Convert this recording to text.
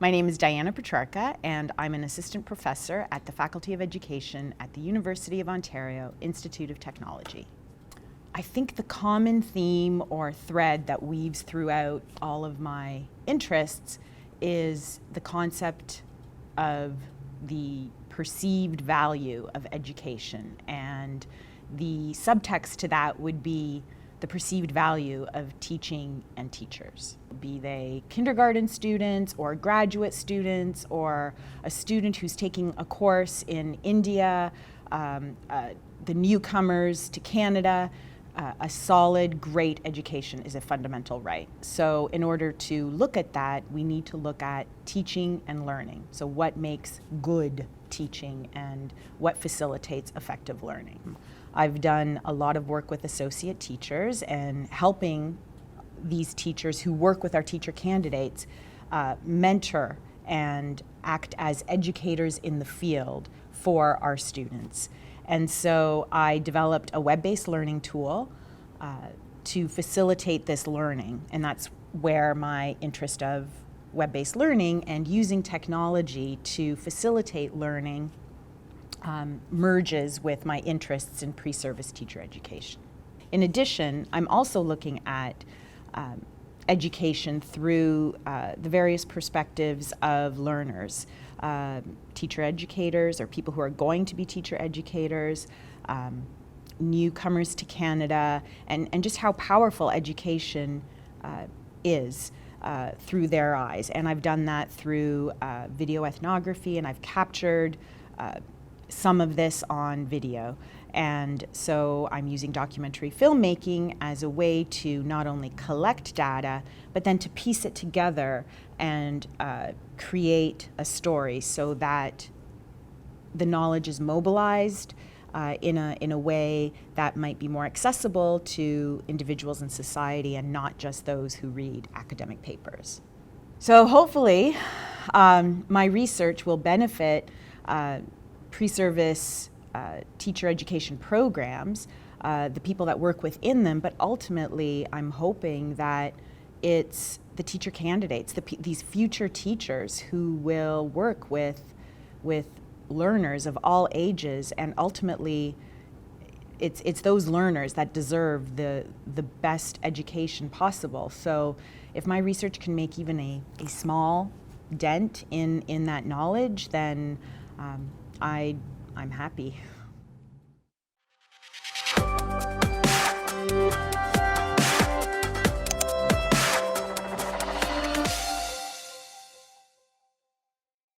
My name is Diana Petrarca, and I'm an assistant professor at the Faculty of Education at the University of Ontario Institute of Technology. I think the common theme or thread that weaves throughout all of my interests is the concept of the perceived value of education, and the subtext to that would be the perceived value of teaching and teachers, be they kindergarten students or graduate students or a student who's taking a course in India, the newcomers to Canada. A solid, great education is a fundamental right. So in order to look at that, we need to look at teaching and learning. So what makes good teaching and what facilitates effective learning? I've done a lot of work with associate teachers and helping these teachers who work with our teacher candidates mentor and act as educators in the field for our students. And so I developed a web-based learning tool to facilitate this learning, and that's where my interest of web-based learning and using technology to facilitate learning merges with my interests in pre-service teacher education. In addition, I'm also looking at education through the various perspectives of learners, teacher educators or people who are going to be teacher educators, newcomers to Canada, and just how powerful education is through their eyes. And I've done that through video ethnography, and I've captured some of this on video. And so I'm using documentary filmmaking as a way to not only collect data, but then to piece it together and create a story so that the knowledge is mobilized in a way that might be more accessible to individuals in society and not just those who read academic papers. So hopefully my research will benefit pre-service teacher education programs, the people that work within them, but ultimately I'm hoping that it's the teacher candidates, these future teachers who will work with learners of all ages, and ultimately it's those learners that deserve the best education possible. So if my research can make even a small dent in that knowledge, then I'm happy.